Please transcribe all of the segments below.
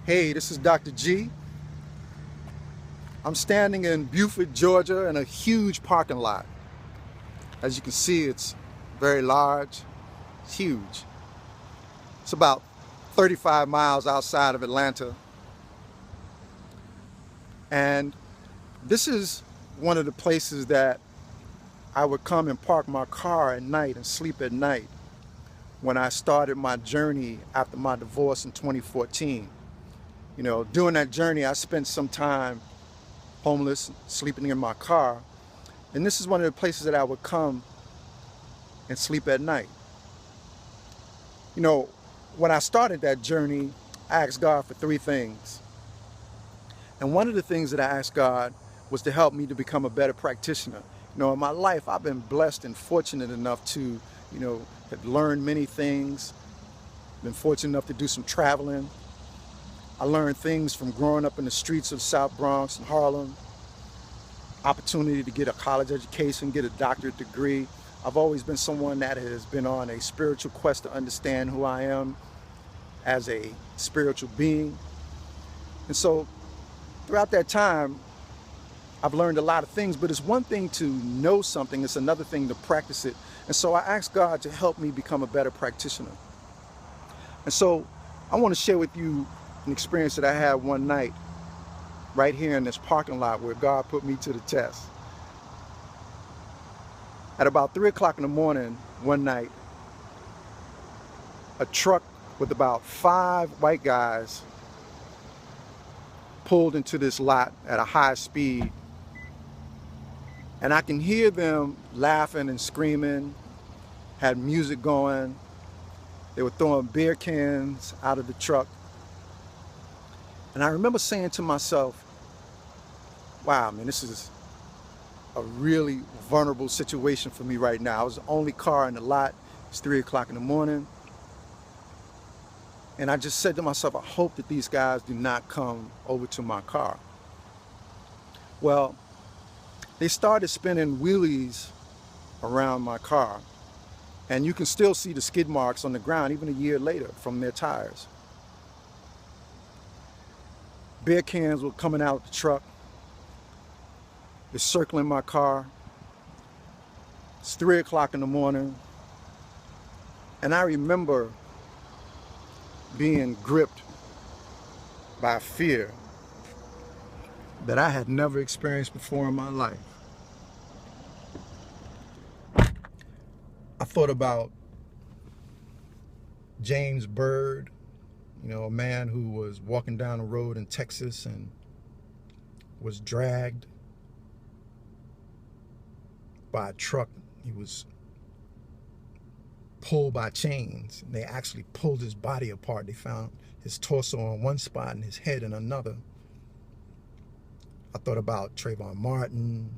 Hey, this is Dr. G. I'm standing in Buford, Georgia in a huge parking lot. As you can see, it's very large. It's huge. It's about 35 miles outside of Atlanta. And this is one of the places that I would come and park my car at night and sleep at night when I started my journey after my divorce in 2014. During that journey, I spent some time homeless, sleeping in my car. And this is one of the places that I would come and sleep at night. When I started that journey, I asked God for three things. And one of the things that I asked God was to help me to become a better practitioner. In my life, I've been blessed and fortunate enough to, have learned many things. Been fortunate enough to do some traveling. I learned things from growing up in the streets of South Bronx and Harlem. Opportunity to get a college education, get a doctorate degree. I've always been someone that has been on a spiritual quest to understand who I am as a spiritual being. And so throughout that time, I've learned a lot of things, but it's one thing to know something, it's another thing to practice it. And so I asked God to help me become a better practitioner. And so I want to share with you an experience that I had one night right here in this parking lot where God put me to the test. At about 3 o'clock in the morning one night, a truck with about 5 white guys pulled into this lot at a high speed. And I can hear them laughing and screaming, had music going. They were throwing beer cans out of the truck. And I remember saying to myself, wow, man, this is a really vulnerable situation for me right now. I was the only car in the lot. It's 3 o'clock in the morning. And I just said to myself, I hope that these guys do not come over to my car. Well, they started spinning wheelies around my car. And you can still see the skid marks on the ground even a year later from their tires. Beer cans were coming out of the truck. They're circling my car. It's 3 o'clock in the morning. And I remember being gripped by fear that I had never experienced before in my life. I thought about James Byrd, a man who was walking down the road in Texas and was dragged by a truck. He was pulled by chains. They actually pulled his body apart. They found his torso on one spot and his head in another. I thought about Trayvon Martin.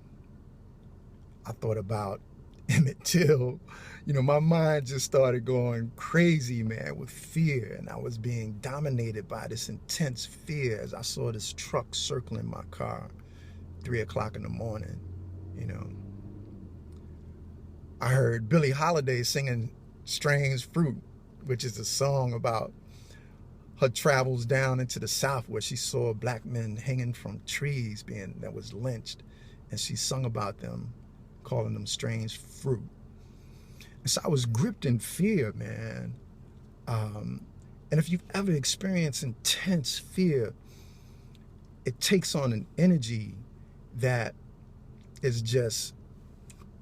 I thought about Emmett Till. My mind just started going crazy, man, with fear. And I was being dominated by this intense fear as I saw this truck circling my car, 3 o'clock in the morning, I heard Billie Holiday singing Strange Fruit, which is a song about her travels down into the South where she saw black men hanging from trees that was lynched. And she sung about them, calling them strange fruit. And so I was gripped in fear, man. And if you've ever experienced intense fear, it takes on an energy that is just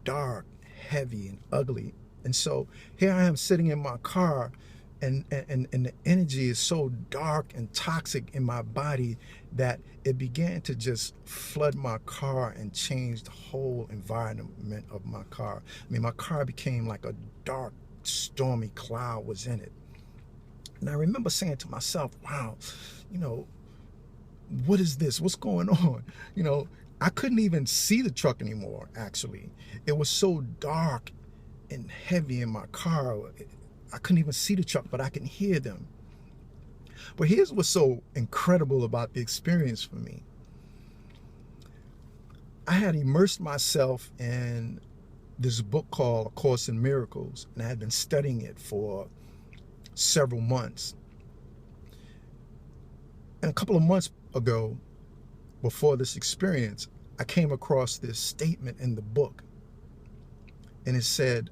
dark, heavy, and ugly. And so here I am sitting in my car, and the energy is so dark and toxic in my body that it began to just flood my car and change the whole environment of my car. My car became like a dark, stormy cloud was in it. And I remember saying to myself, wow, what is this? What's going on? I couldn't even see the truck anymore, actually. It was so dark and heavy in my car. I couldn't even see the truck, but I can hear them. But here's what's so incredible about the experience for me. I had immersed myself in this book called A Course in Miracles, and I had been studying it for several months. And a couple of months ago, before this experience, I came across this statement in the book. And it said,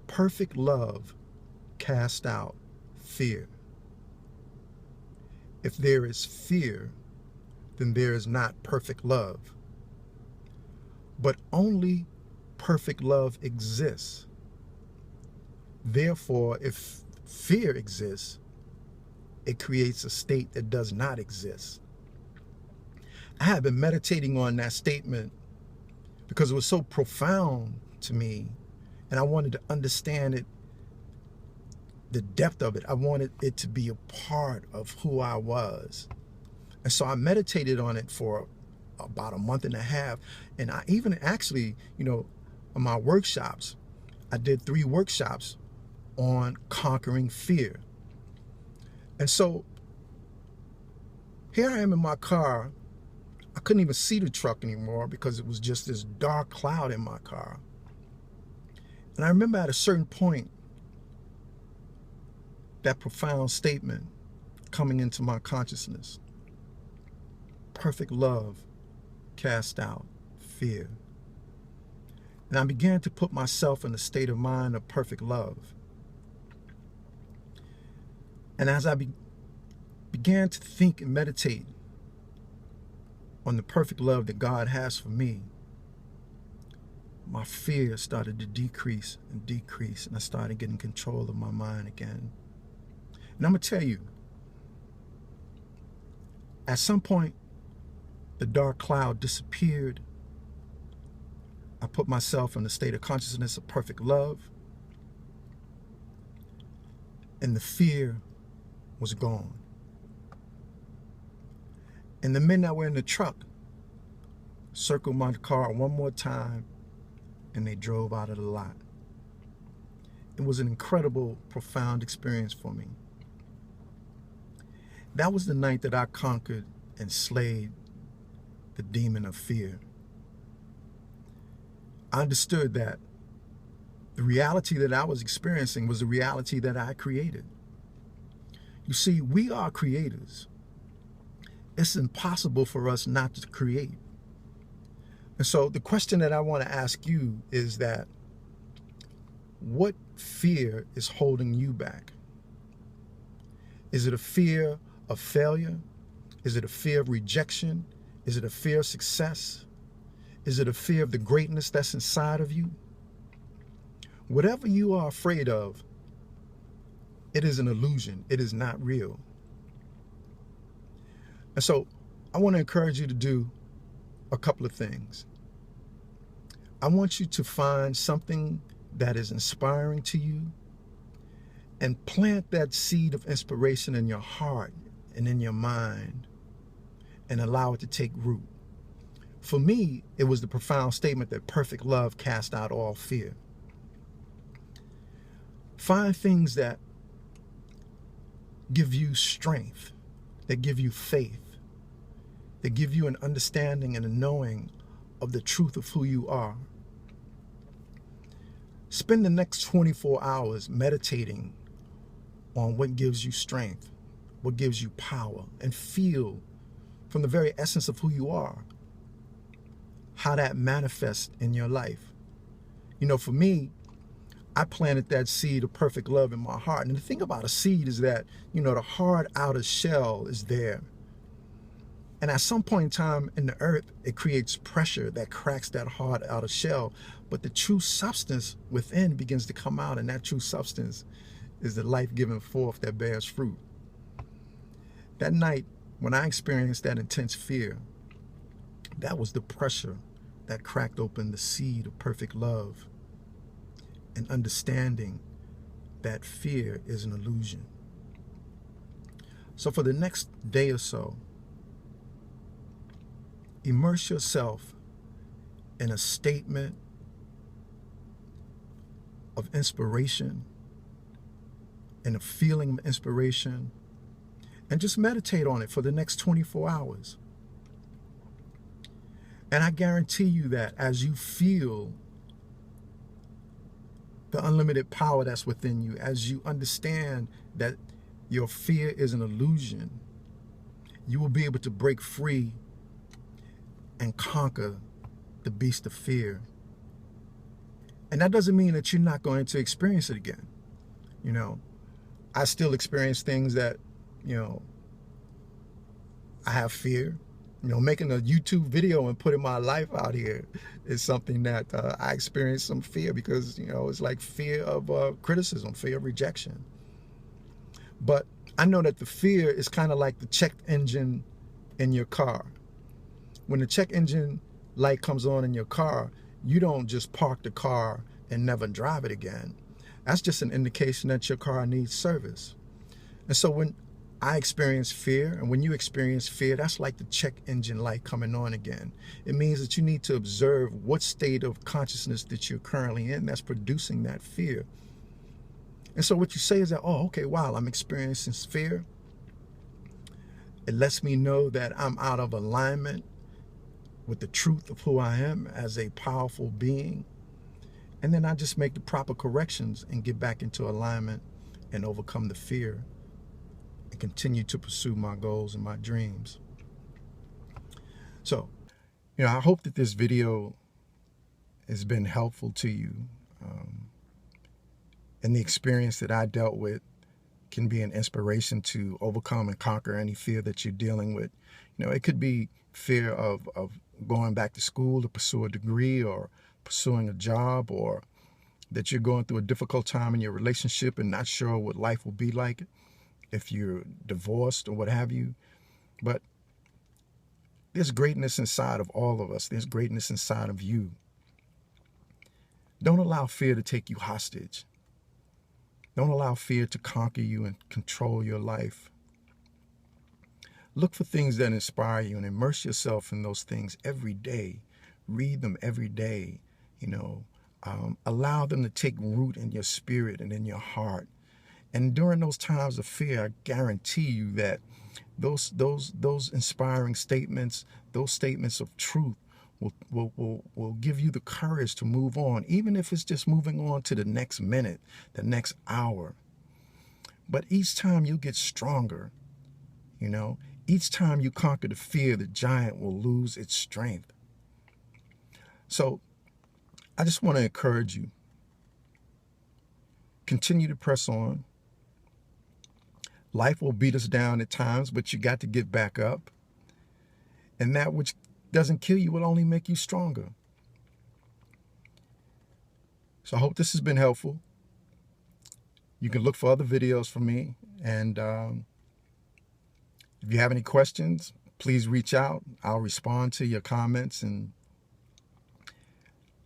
perfect love casts out fear. If there is fear, then there is not perfect love. But only perfect love exists. Therefore, if fear exists, it creates a state that does not exist. I have been meditating on that statement because it was so profound to me, and I wanted to understand it, the depth of it. I wanted it to be a part of who I was. And so I meditated on it for about a month and a half. And I even actually, in my workshops, I did 3 workshops on conquering fear. And so here I am in my car. I couldn't even see the truck anymore because it was just this dark cloud in my car. And I remember at a certain point, that profound statement coming into my consciousness. Perfect love casts out fear. And I began to put myself in a state of mind of perfect love. And as I began to think and meditate on the perfect love that God has for me, my fear started to decrease and decrease, and I started getting control of my mind again. And I'm going to tell you, at some point, the dark cloud disappeared. I put myself in a state of consciousness of perfect love, and the fear was gone. And the men that were in the truck circled my car one more time, and they drove out of the lot. It was an incredible, profound experience for me. That was the night that I conquered and slayed the demon of fear. I understood that the reality that I was experiencing was the reality that I created. You see, we are creators. It's impossible for us not to create. And so the question that I want to ask you is that, what fear is holding you back? Is it a fear of failure? Is it a fear of rejection? Is it a fear of success? Is it a fear of the greatness that's inside of you? Whatever you are afraid of, it is an illusion. It is not real. And so I want to encourage you to do a couple of things. I want you to find something that is inspiring to you and plant that seed of inspiration in your heart and in your mind and allow it to take root. For me, it was the profound statement that perfect love casts out all fear. Find things that give you strength, that give you faith, that give you an understanding and a knowing of the truth of who you are. Spend the next 24 hours meditating on what gives you strength, what gives you power, and feel from the very essence of who you are how that manifests in your life. For me, I planted that seed of perfect love in my heart. And the thing about a seed is that, the hard outer shell is there. And at some point in time in the earth, it creates pressure that cracks that hard outer shell. But the true substance within begins to come out. And that true substance is the life-giving forth that bears fruit. That night, when I experienced that intense fear, that was the pressure that cracked open the seed of perfect love and understanding that fear is an illusion. So for the next day or so, immerse yourself in a statement of inspiration and a feeling of inspiration, and just meditate on it for the next 24 hours. And I guarantee you that as you feel the unlimited power that's within you, as you understand that your fear is an illusion, you will be able to break free and conquer the beast of fear. And that doesn't mean that you're not going to experience it again. You know, I still experience things that, you know, I have fear. You know, making a YouTube video and putting my life out here is something that I experience some fear, because, you know, it's like fear of criticism, fear of rejection. But I know that the fear is kind of like the check engine in your car. When the check engine light comes on in your car, you don't just park the car and never drive it again. That's just an indication that your car needs service. And so when I experience fear, and when you experience fear, that's like the check engine light coming on again. It means that you need to observe what state of consciousness that you're currently in that's producing that fear. And so what you say is that, oh, okay, wow, I'm experiencing fear. It lets me know that I'm out of alignment with the truth of who I am as a powerful being. And then I just make the proper corrections and get back into alignment and overcome the fear and continue to pursue my goals and my dreams. So, you know, I hope that this video has been helpful to you. And the experience that I dealt with can be an inspiration to overcome and conquer any fear that you're dealing with. You know, it could be fear of going back to school to pursue a degree, or pursuing a job, or that you're going through a difficult time in your relationship and not sure what life will be like if you're divorced or what have you. But there's greatness inside of all of us. There's greatness inside of you. Don't allow fear to take you hostage. Don't allow fear to conquer you and control your life. Look for things that inspire you and immerse yourself in those things every day. Read them every day. You know, allow them to take root in your spirit and in your heart. And during those times of fear, I guarantee you that those inspiring statements, those statements of truth will give you the courage to move on, even if it's just moving on to the next minute, the next hour. But each time you get stronger, you know, each time you conquer the fear, the giant will lose its strength. So I just want to encourage you. Continue to press on. Life will beat us down at times, but you got to get back up. And that which doesn't kill you will only make you stronger. So I hope this has been helpful. You can look for other videos from me. And if you have any questions, please reach out. I'll respond to your comments. And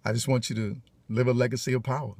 I just want you to live a legacy of power.